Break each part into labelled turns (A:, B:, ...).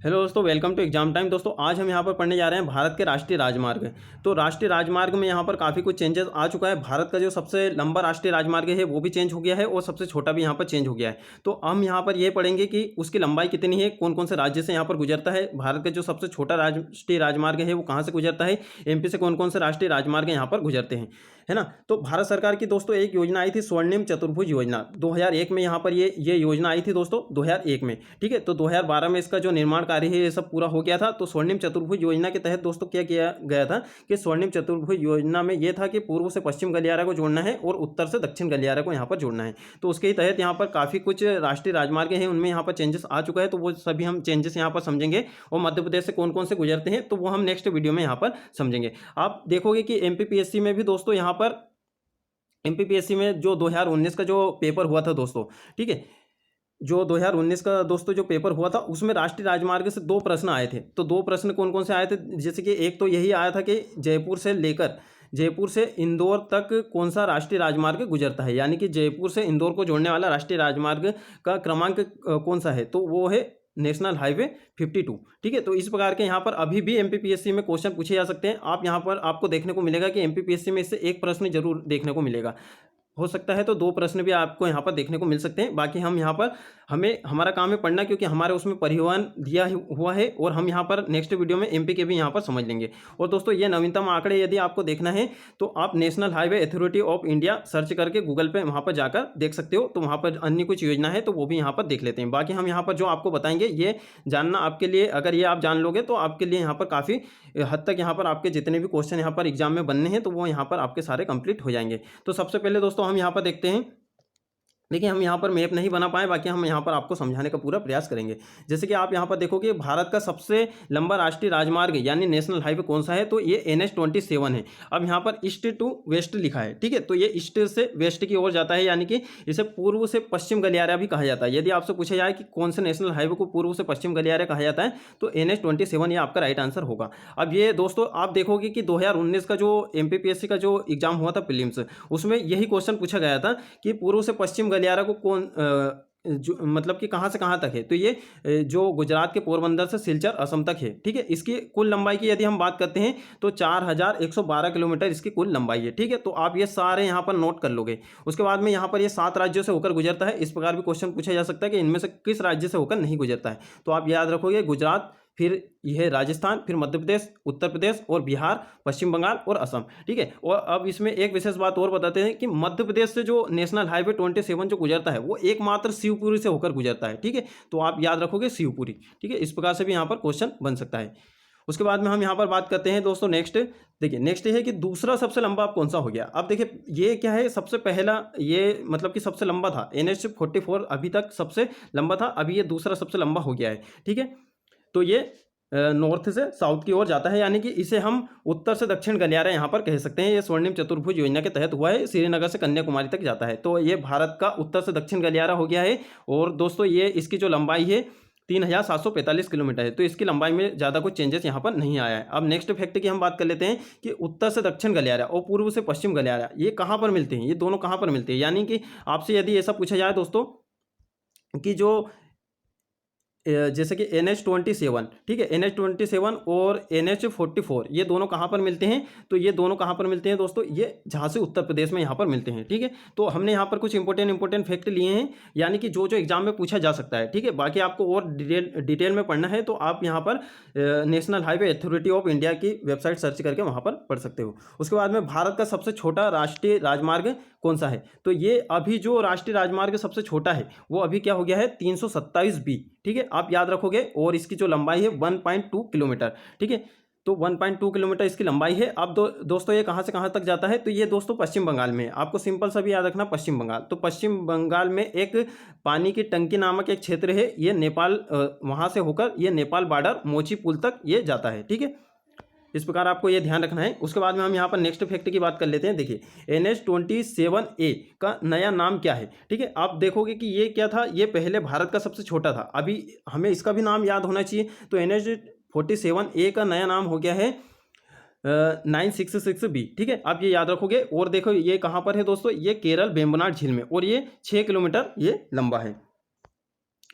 A: Hello दोस्तों, welcome to exam time. दोस्तों आज हम यहाँ पर पढ़ने जा रहे हैं भारत के राष्ट्रीय राजमार्ग। तो राष्ट्रीय राजमार्ग में यहाँ पर काफ़ी कुछ चेंजेस आ चुका है। भारत का जो सबसे लंबा राष्ट्रीय राजमार्ग है वो भी चेंज हो गया है और सबसे छोटा भी यहाँ पर चेंज हो गया है। तो हम यहाँ पर ये पढ़ेंगे कि उसकी लंबाई कितनी है, कौन कौन से राज्य से यहाँ पर गुजरता है। भारत का जो सबसे छोटा राष्ट्रीय राजमार्ग है वो कहाँ से गुजरता है, एमपी से कौन कौन से राष्ट्रीय राजमार्ग यहाँ पर गुजरते हैं, है ना। तो भारत सरकार की दोस्तों एक योजना आई थी, स्वर्णिम चतुर्भुज योजना। 2001 में यहाँ पर ये योजना आई थी दोस्तों, 2001 में। ठीक है, तो 2012 में इसका जो निर्माण कार्य है ये सब पूरा हो गया था। तो स्वर्णिम चतुर्भुज योजना के तहत दोस्तों क्या किया गया था कि स्वर्णिम चतुर्भुज योजना में ये था कि पूर्व से पश्चिम गलियारा को जोड़ना है और उत्तर से दक्षिण गलियारा को यहाँ पर जोड़ना है। तो उसके तहत यहाँ पर काफ़ी कुछ राष्ट्रीय राजमार्ग हैं, उनमें यहाँ पर चेंजेस आ चुका है। तो वो सभी हम चेंजेस यहाँ पर समझेंगे और मध्य प्रदेश से कौन कौन से गुजरते हैं तो वो हम नेक्स्ट वीडियो में यहाँ पर समझेंगे। आप देखोगे कि एमपीपीएससी में भी दोस्तों यहाँ पर एमपीपीएससी में जो 2019 का जो पेपर हुआ था दोस्तों, ठीक है, जो 2019 का दोस्तों जो पेपर हुआ था उसमें राष्ट्रीय राजमार्ग से 2 प्रश्न आए थे। तो 2 प्रश्न कौन कौन से आए थे, जैसे कि एक तो यही आया था कि जयपुर से इंदौर तक कौन सा राष्ट्रीय राजमार्ग गुजरता है, यानी कि जयपुर से इंदौर को जोड़ने वाला राष्ट्रीय राजमार्ग का क्रमांक कौन सा है, तो वो है नेशनल हाईवे 52। ठीक है, तो इस प्रकार के यहाँ पर अभी भी एमपीपीएससी में क्वेश्चन पूछे जा सकते हैं। आप यहाँ पर आपको देखने को मिलेगा कि एमपीपीएससी में इससे एक प्रश्न जरूर देखने को मिलेगा, हो सकता है तो 2 प्रश्न भी आपको यहाँ पर देखने को मिल सकते हैं। बाकी हम यहाँ पर हमारा काम है पढ़ना, क्योंकि हमारे उसमें परिवहन दिया हुआ है और हम यहाँ पर नेक्स्ट वीडियो में एमपी के भी यहाँ पर समझ लेंगे। और दोस्तों ये नवीनतम आंकड़े यदि आपको देखना है तो आप national highway authority of India search करके गूगल पे वहाँ पर जाकर देख सकते हो। तो वहाँ पर अन्य कुछ योजना है तो वो भी यहाँ पर देख लेते हैं। बाकी हम यहाँ पर जो आपको बताएंगे ये जानना आपके लिए, अगर ये आप जान लोगे तो आपके लिए यहाँ पर काफ़ी हद तक यहाँ पर आपके जितने भी क्वेश्चन यहाँ पर एग्जाम में बनने हैं तो वो यहाँ पर आपके सारे कंप्लीट हो जाएंगे। तो सबसे पहले दोस्तों हम यहाँ पर देखते हैं। देखिए हम यहाँ पर मैप नहीं बना पाए, बाकी हम यहाँ पर आपको समझाने का पूरा प्रयास करेंगे। जैसे कि आप यहाँ पर देखोगे भारत का सबसे लंबा राष्ट्रीय राजमार्ग यानी नेशनल हाईवे कौन सा है, तो ये NH-27 है। अब यहाँ पर ईस्ट टू वेस्ट लिखा है, ठीक है, तो ये ईस्ट से वेस्ट की ओर जाता है, यानी कि इसे पूर्व से पश्चिम गलियारा भी कहा जाता है। यदि आपसे पूछा जाए कि कौन से नेशनल हाईवे को पूर्व से पश्चिम गलियारा कहा जाता है तो NH-27 ये आपका राइट आंसर होगा। अब ये दोस्तों आप देखोगे कि 2019 का जो एमपीपीएससी का जो एग्जाम हुआ था प्रीलिम्स, उसमें यही क्वेश्चन पूछा गया था कि पूर्व से पश्चिम गलियारा को कौन जो मतलब कि कहाँ से कहाँ तक है, तो ये जो गुजरात के पोरबंदर से सिलचर असम तक है। ठीक है, इसकी कुल लंबाई की यदि हम बात करते हैं तो 4112 किलोमीटर इसकी कुल लंबाई है। ठीक है, तो आप ये सारे यहाँ पर नोट कर लोगे। उसके बाद में यहाँ पर ये 7 राज्यों से होकर गुजरता है। इस प्रकार भी क्वेश्चन पूछा जा सकता है कि इनमें से किस राज्य से होकर नहीं गुजरता है। तो आप याद रखोगे गुजरात, फिर यह राजस्थान, फिर मध्य प्रदेश, उत्तर प्रदेश और बिहार, पश्चिम बंगाल और असम। ठीक है, और अब इसमें एक विशेष बात और बताते हैं कि मध्य प्रदेश से जो नेशनल हाईवे 27 जो गुजरता है वो एकमात्र शिवपुरी से होकर गुजरता है। ठीक है, तो आप याद रखोगे शिवपुरी। ठीक है, इस प्रकार से भी यहाँ पर क्वेश्चन बन सकता है। उसके बाद में हम यहाँ पर बात करते हैं दोस्तों नेक्स्ट। देखिए नेक्स्ट है कि दूसरा सबसे लंबा कौन सा हो गया। अब देखिए ये क्या है, सबसे पहला ये मतलब कि सबसे लंबा था NH-44 अभी तक सबसे लंबा था, अभी ये दूसरा सबसे लंबा हो गया है। ठीक है, तो ये नॉर्थ से साउथ की ओर जाता है, यानी कि इसे हम उत्तर से दक्षिण गलियारा यहाँ पर कह सकते हैं। ये स्वर्णिम चतुर्भुज योजना के तहत हुआ है, श्रीनगर से कन्याकुमारी तक जाता है। तो ये भारत का उत्तर से दक्षिण गलियारा हो गया है। और दोस्तों ये इसकी जो लंबाई है 3745 किलोमीटर है। तो इसकी लंबाई में ज़्यादा कुछ चेंजेस यहाँ पर नहीं आया है। अब नेक्स्ट फैक्ट की हम बात कर लेते हैं कि उत्तर से दक्षिण गलियारा और पूर्व से पश्चिम गलियारा ये कहाँ पर मिलते हैं, ये दोनों कहाँ पर मिलते हैं। यानी कि आपसे यदि ऐसा पूछा जाए दोस्तों कि जो जैसे कि NH-27, ठीक है, NH-27 और NH-44 ये दोनों कहाँ पर मिलते हैं, तो ये दोनों कहाँ पर मिलते हैं दोस्तों, ये झांसी उत्तर प्रदेश में यहाँ पर मिलते हैं। ठीक है, तो हमने यहाँ पर कुछ इंपॉर्टेंट फैक्ट लिए हैं, यानी कि जो एग्जाम में पूछा जा सकता है। ठीक है, बाकी आपको और डिटेल में पढ़ना है तो आप यहाँ पर national highway authority of India की वेबसाइट सर्च करके वहाँ पर पढ़ सकते हो। उसके बाद में भारत का सबसे छोटा राष्ट्रीय राजमार्ग कौन सा है, तो ये अभी जो राष्ट्रीय राजमार्ग सबसे छोटा है वो अभी क्या हो गया है 327B। ठीक है, आप याद रखोगे। और इसकी जो लंबाई है 1.2 किलोमीटर। ठीक है, तो 1.2 किलोमीटर इसकी लंबाई है। अब दोस्तों ये कहाँ से कहाँ तक जाता है, तो ये दोस्तों पश्चिम बंगाल में है। आपको सिंपल सा भी याद रखना पश्चिम बंगाल। तो पश्चिम बंगाल में एक पानी की टंकी नामक एक क्षेत्र है, ये नेपाल वहाँ से होकर ये नेपाल बॉर्डर मोची पुल तक ये जाता है। ठीक है, इस प्रकार आपको ये ध्यान रखना है। उसके बाद में हम यहाँ पर नेक्स्ट फैक्ट की बात कर लेते हैं। देखिए NH-27A का नया नाम क्या है। ठीक है, आप देखोगे कि ये क्या था, ये पहले भारत का सबसे छोटा था, अभी हमें इसका भी नाम याद होना चाहिए। तो NH-47A का नया नाम हो गया है 966B। ठीक है, आप ये याद रखोगे। और देखो ये कहाँ पर है दोस्तों, ये केरल वेम्बनाड झील में, और ये 6 किलोमीटर ये लंबा है।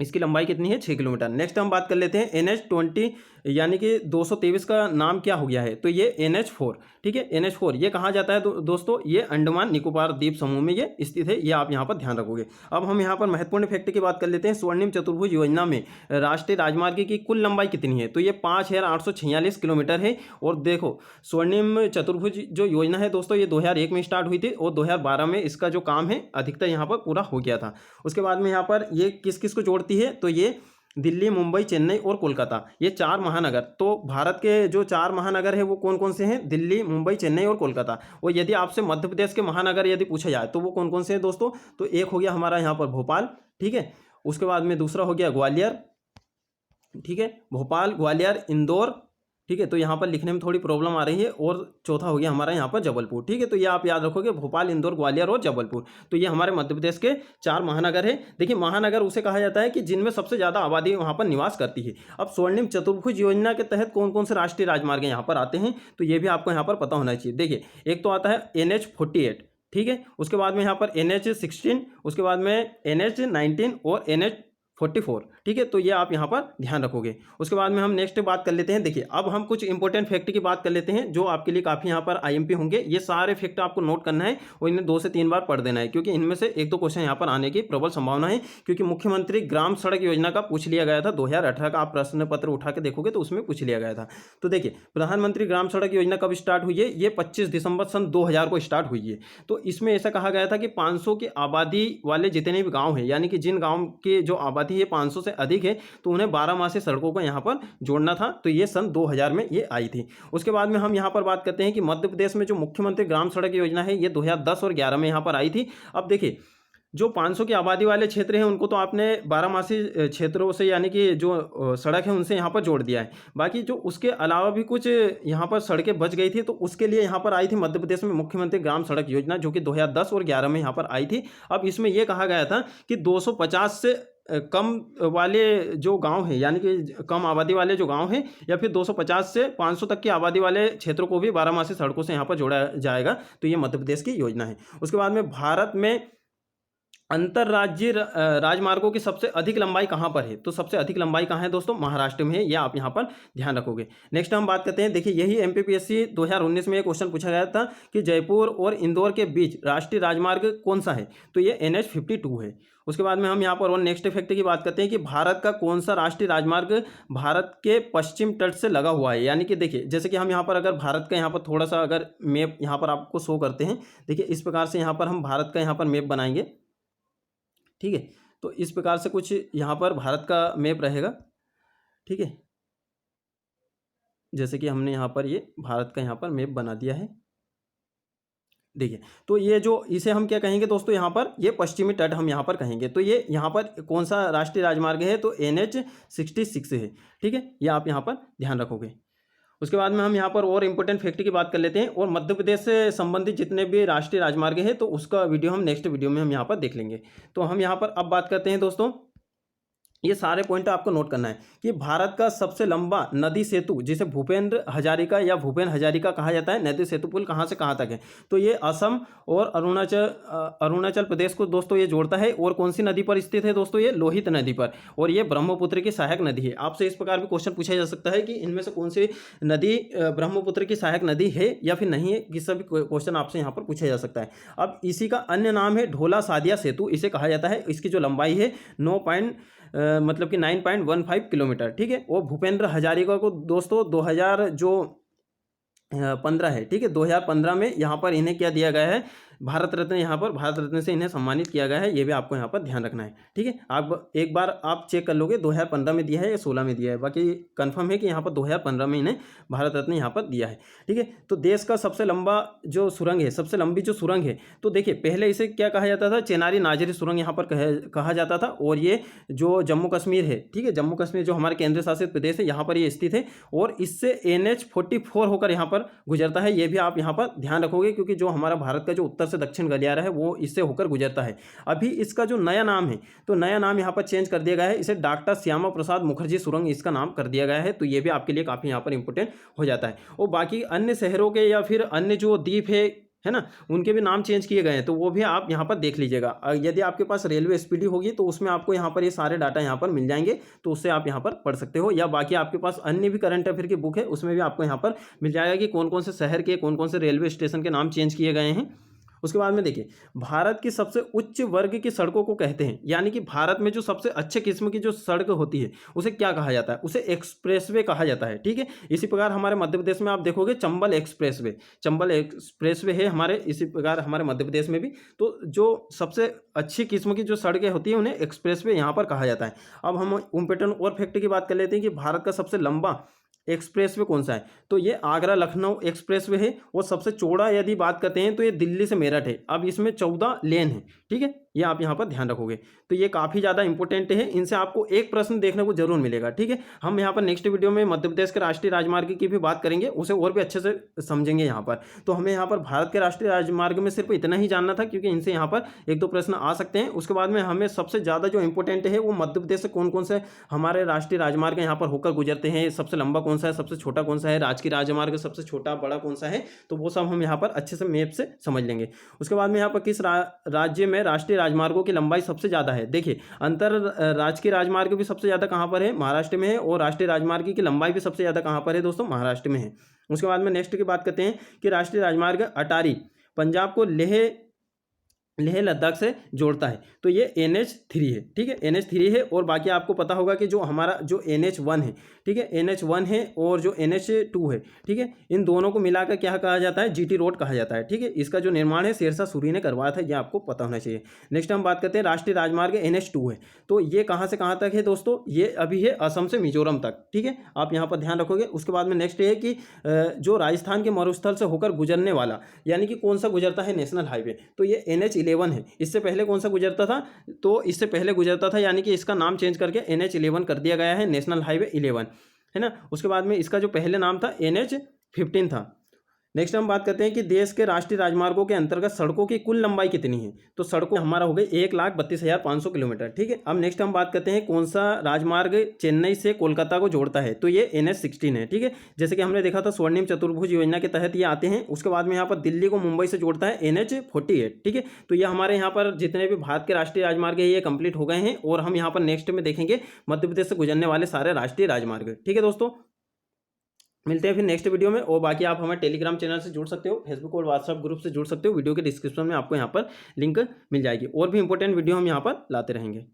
A: इसकी लंबाई कितनी है 6 किलोमीटर। नेक्स्ट हम बात कर लेते हैं NH20 यानी कि 223 का नाम क्या हो गया है, तो ये NH4, ठीक है। NH4 ये कहाँ जाता है दोस्तों, ये अंडमान निकोबार द्वीप समूह में ये स्थित है, ये आप यहाँ पर ध्यान रखोगे। अब हम यहाँ पर महत्वपूर्ण फैक्ट की बात कर लेते हैं। स्वर्णिम चतुर्भुज योजना में राष्ट्रीय राजमार्ग की कुल लंबाई कितनी है, तो ये 5846 किलोमीटर है। और देखो स्वर्णिम चतुर्भुज जो योजना है दोस्तों, ये 2001 में स्टार्ट हुई थी और 2012 में इसका जो काम है अधिकतर यहाँ पर पूरा हो गया था। उसके बाद में यहाँ पर ये किस किस को जोड़ती है, तो ये दिल्ली, मुंबई, चेन्नई और कोलकाता, ये 4 महानगर। तो भारत के जो 4 महानगर है वो कौन कौन से हैं, दिल्ली, मुंबई, चेन्नई और कोलकाता। और यदि आपसे मध्य प्रदेश के महानगर यदि पूछा जाए तो वो कौन कौन से हैं दोस्तों, तो एक हो गया हमारा यहाँ पर भोपाल, ठीक है। उसके बाद में दूसरा हो गया ग्वालियर, ठीक है, भोपाल, ग्वालियर, इंदौर, ठीक है। तो यहाँ पर लिखने में थोड़ी प्रॉब्लम आ रही है। और चौथा हो गया हमारा यहाँ पर जबलपुर, ठीक है। तो ये आप याद रखोगे, भोपाल, इंदौर, ग्वालियर और जबलपुर। तो ये हमारे मध्य प्रदेश के 4 महानगर है। देखिए महानगर उसे कहा जाता है कि जिनमें सबसे ज़्यादा आबादी वहाँ पर निवास करती है। अब स्वर्णिम चतुर्भुज योजना के तहत कौन कौन से राष्ट्रीय राजमार्ग यहाँ पर आते हैं, तो ये भी आपको यहाँ पर पता होना चाहिए। देखिए एक तो आता है NH48, ठीक है। उसके बाद में यहाँ पर NH16, उसके बाद में NH19 और NH44, ठीक है। तो ये आप यहाँ पर ध्यान रखोगे। उसके बाद में हम नेक्स्ट बात कर लेते हैं। देखिए अब हम कुछ इंपॉर्टेंट फैक्ट की बात कर लेते हैं जो आपके लिए काफ़ी यहाँ पर IMP होंगे। ये सारे फैक्ट आपको नोट करना है और इन्हें 2 से 3 बार पढ़ देना है, क्योंकि इनमें से 1-2 क्वेश्चन यहाँ पर आने की प्रबल संभावना है। क्योंकि मुख्यमंत्री ग्राम सड़क योजना का पूछ लिया गया था 2018 का, आप प्रश्न पत्र उठा के देखोगे तो उसमें पूछ लिया गया था। तो देखिए प्रधानमंत्री ग्राम सड़क योजना कब स्टार्ट हुई है, ये 25 दिसंबर सन 2000 को स्टार्ट हुई है। तो इसमें ऐसा कहा गया था कि 500 की आबादी वाले जितने भी गाँव हैं, यानी कि जिन गाँव की जो आबादी है 500 से अधिक है, तो उन्हें 12 माह से सड़कों को यहाँ पर जोड़ना था। तो ये सन 2000 में ये आई थी। उसके बाद में हम यहाँ पर बात करते हैं कि मध्य प्रदेश में जो मुख्यमंत्री ग्राम सड़क योजना है ये 2010 और 11 में यहाँ पर आई थी। अब देखिए जो 500 की आबादी वाले क्षेत्र हैं उनको तो आपने 12 मासी क्षेत्रों से यानी कि जो सड़क है उनसे यहाँ पर जोड़ दिया है। बाकी जो उसके अलावा भी कुछ यहाँ पर सड़कें बच गई थी, तो उसके लिए यहाँ पर आई थी मध्य प्रदेश में मुख्यमंत्री ग्राम सड़क योजना, जो कि 2010 और 11 में यहाँ पर आई थी। अब इसमें यह कहा गया था कि 250 से कम वाले जो गांव हैं, यानी कि कम आबादी वाले जो गांव हैं, या फिर 250 से 500 तक की आबादी वाले क्षेत्रों को भी 12 मासी सड़कों से यहाँ पर जोड़ा जाएगा। तो ये मध्य प्रदेश की योजना है। उसके बाद में भारत में अंतर्राज्यीय राजमार्गों की सबसे अधिक लंबाई कहाँ पर है, तो सबसे अधिक लंबाई कहाँ है दोस्तों, महाराष्ट्र में है। ये आप यहाँ पर ध्यान रखोगे। नेक्स्ट हम बात करते हैं। देखिए यही MPPSC 2019 में एक क्वेश्चन पूछा गया था कि जयपुर और इंदौर के बीच राष्ट्रीय राजमार्ग कौन सा है, तो ये NH52 है। उसके बाद में हम यहाँ पर और नेक्स्ट फैक्ट की बात करते हैं कि भारत का कौन सा राष्ट्रीय राजमार्ग भारत के पश्चिम तट से लगा हुआ है। यानी कि देखिए जैसे कि हम यहाँ पर अगर भारत का यहाँ पर थोड़ा सा अगर मैप यहाँ पर आपको शो करते हैं, देखिए इस प्रकार से यहाँ पर हम भारत का यहाँ पर मैप बनाएंगे, ठीक है। तो इस प्रकार से कुछ यहाँ पर भारत का मैप रहेगा, ठीक है। जैसे कि हमने यहाँ पर ये भारत का यहाँ पर मैप बना दिया है, देखिए। तो ये जो इसे हम क्या कहेंगे दोस्तों, यहाँ पर ये पश्चिमी तट हम यहाँ पर कहेंगे। तो ये यहाँ पर कौन सा राष्ट्रीय राजमार्ग है, तो NH66 है, ठीक है। ये आप यहाँ पर ध्यान रखोगे। उसके बाद में हम यहाँ पर और इम्पोर्टेंट फैक्ट की बात कर लेते हैं। और मध्य प्रदेश से संबंधित जितने भी राष्ट्रीय राजमार्ग हैं तो उसका वीडियो हम नेक्स्ट वीडियो में हम यहाँ पर देख लेंगे। तो हम यहाँ पर अब बात करते हैं दोस्तों, ये सारे पॉइंट आपको नोट करना है कि भारत का सबसे लंबा नदी सेतु जिसे भूपेंद्र हजारिका या भूपेन हजारिका कहा जाता है, नदी सेतु पुल कहाँ से कहाँ तक है, तो ये असम और अरुणाचल प्रदेश को दोस्तों ये जोड़ता है। और कौन सी नदी पर स्थित है दोस्तों, ये लोहित नदी पर, और ये ब्रह्मपुत्र की सहायक नदी है। आपसे इस प्रकार भी क्वेश्चन पूछा जा सकता है कि इनमें से कौन सी नदी ब्रह्मपुत्र की सहायक नदी है या फिर नहीं है, किसी भी क्वेश्चन आपसे यहाँ पर पूछा जा सकता है। अब इसी का अन्य नाम है ढोला सादिया सेतु, इसे कहा जाता है। इसकी जो लंबाई है 9.15 किलोमीटर, ठीक है। और भूपेंद्र हजारिका को दोस्तों 2015 है, ठीक है, 2015 में यहाँ पर इन्हें क्या दिया गया है, भारत रत्न, यहाँ पर भारत रत्न से इन्हें सम्मानित किया गया है। ये भी आपको यहाँ पर ध्यान रखना है, ठीक है। आप एक बार आप चेक कर लोगे 2015 में दिया है या 16 में दिया है, बाकी कंफर्म है कि यहाँ पर 2015 में इन्हें भारत रत्न यहाँ पर दिया है, ठीक है। तो देश का सबसे लंबा जो सुरंग है, सबसे लंबी जो सुरंग है, तो देखिए पहले इसे क्या कहा जाता था, चेनारी नाजरी सुरंग यहाँ पर कहा जाता था। और ये जो जम्मू कश्मीर है, ठीक है, जम्मू कश्मीर जो हमारे केंद्र शासित प्रदेश है यहाँ पर ये स्थित है। और इससे NH44 होकर यहाँ पर गुजरता है। ये भी आप यहाँ पर ध्यान रखोगे, क्योंकि जो हमारा भारत का जो उत्तर से दक्षिण गलियारा है वो इससे होकर गुजरता है। अभी इसका जो नया नाम है, तो नया नाम यहाँ पर चेंज कर दिया गया है, इसे डॉक्टर श्यामा प्रसाद मुखर्जी सुरंग इसका नाम कर दिया गया है। तो ये भी आपके लिए काफ़ी यहाँ पर इंपॉर्टेंट हो जाता है। और बाकी अन्य शहरों के या फिर अन्य जो द्वीप है है ना, उनके भी नाम चेंज किए गए हैं, तो वो भी आप यहाँ पर देख लीजिएगा। यदि आपके पास रेलवे स्पीडी होगी तो उसमें आपको यहाँ पर ये सारे डाटा यहाँ पर मिल जाएंगे, तो उससे आप यहाँ पर पढ़ सकते हो। या बाकी आपके पास अन्य भी करंट अफेयर की बुक है, उसमें भी आपको यहाँ पर मिल जाएगा कि कौन कौन से शहर के कौन कौन से रेलवे स्टेशन के नाम चेंज किए गए हैं। उसके बाद में देखिए, भारत की सबसे उच्च वर्ग की सड़कों को कहते हैं, यानी कि भारत में जो सबसे अच्छे किस्म की जो सड़क होती है उसे क्या कहा जाता है, उसे एक्सप्रेसवे कहा जाता है। ठीक है, इसी प्रकार हमारे मध्य प्रदेश में आप देखोगे चंबल एक्सप्रेसवे है हमारे, इसी प्रकार हमारे मध्य प्रदेश में भी। तो जो सबसे अच्छी किस्म की जो सड़कें होती हैं उन्हें एक्सप्रेसवे यहाँ पर कहा जाता है। अब हम इम्पोर्टेंट और फैक्ट की बात कर लेते हैं कि भारत का सबसे लंबा एक्सप्रेसवे कौन सा है, तो ये आगरा लखनऊ एक्सप्रेसवे है। और सबसे चौड़ा यदि बात करते हैं तो ये दिल्ली से मेरठ है। अब इसमें 14 लेन है। ठीक है, ये आप यहाँ पर ध्यान रखोगे, तो ये काफ़ी ज़्यादा इंपॉर्टेंट है, इनसे आपको एक प्रश्न देखने को जरूर मिलेगा। ठीक है, हम यहाँ पर नेक्स्ट वीडियो में मध्य प्रदेश के राष्ट्रीय राजमार्ग की भी बात करेंगे, उसे और भी अच्छे से समझेंगे यहाँ पर। तो हमें यहाँ पर भारत के राष्ट्रीय राजमार्ग में सिर्फ इतना ही जानना था, क्योंकि इनसे यहाँ पर एक दो प्रश्न आ सकते हैं। उसके बाद में हमें सबसे ज़्यादा जो इंपॉर्टेंट है वो मध्य प्रदेश से कौन कौन से हमारे राष्ट्रीय राजमार्ग यहाँ पर होकर गुजरते हैं, सबसे लंबा कौन सा है, सबसे छोटा कौन सा है, राजकीय राजमार्ग सबसे छोटा बड़ा कौन सा है, तो वो सब हम यहाँ पर अच्छे से मैप से समझ लेंगे। उसके बाद में यहाँ पर किस राज्य में राष्ट्रीय राजमार्गों की लंबाई सबसे ज़्यादा है। देखिए, अंतर राजकीय राजमार्ग भी सबसे ज़्यादा कहाँ पर है, महाराष्ट्र में है, और राष्ट्रीय राजमार्ग की लंबाई भी सबसे ज़्यादा कहाँ पर है दोस्तों, महाराष्ट्र में है। उसके बाद में नेक्स्ट की बात करते हैं कि राष्ट्रीय राजमार्ग अटारी पंजाब को लेह लद्दाख से जोड़ता है, तो ये NH3 है। ठीक है, NH3 है। और बाकी आपको पता होगा कि जो हमारा जो NH1 है, ठीक है, NH1 है और जो NH2 है, ठीक है, इन दोनों को मिलाकर क्या कहा जाता है, GT रोड कहा जाता है। ठीक है, इसका जो निर्माण है शेरशाह सूरी ने करवाया था, ये आपको पता होना चाहिए। नेक्स्ट हम बात करते हैं राष्ट्रीय राजमार्ग NH2 है, तो ये कहाँ से कहाँ तक है दोस्तों, ये अभी है असम से मिजोरम तक। ठीक है, आप यहाँ पर ध्यान रखोगे। उसके बाद में नेक्स्ट है कि जो राजस्थान के मरुस्थल से होकर गुजरने वाला, यानी कि कौन सा गुजरता है, नेशनल हाईवे, तो ये NH11 है। इससे पहले कौन सा गुजरता था, तो इससे पहले गुजरता था, यानी कि इसका नाम चेंज करके NH11 कर दिया गया है, नेशनल हाईवे 11, है ना। उसके बाद में इसका जो पहले नाम था NH15 था। नेक्स्ट हम बात करते हैं कि देश के राष्ट्रीय राजमार्गों के अंतर्गत सड़कों की कुल लंबाई कितनी है, तो सड़कों हमारा हो गई 1,32,500 किलोमीटर। ठीक है, अब नेक्स्ट हम बात करते हैं कौन सा राजमार्ग चेन्नई से कोलकाता को जोड़ता है, तो ये NH16 है। ठीक है, जैसे कि हमने देखा था स्वर्णिम चतुर्भुज योजना के तहत ये आते हैं। उसके बाद में यहाँ पर दिल्ली को मुंबई से जोड़ता है NH48। ठीक है, तो ये हमारे यहाँ पर जितने भी भारत के राष्ट्रीय राजमार्ग है ये कंप्लीट हो गए हैं, और हम यहाँ पर नेक्स्ट में देखेंगे मध्य प्रदेश से गुजरने वाले सारे राष्ट्रीय राजमार्ग। ठीक है दोस्तों, मिलते हैं फिर नेक्स्ट वीडियो में। और बाकी आप हमारे टेलीग्राम चैनल से जुड़ सकते हो, फेसबुक और व्हाट्सएप ग्रुप से जुड़ सकते हो। वीडियो के डिस्क्रिप्शन में आपको यहाँ पर लिंक मिल जाएगी। और भी इंपॉर्टेंट वीडियो हम यहाँ पर लाते रहेंगे।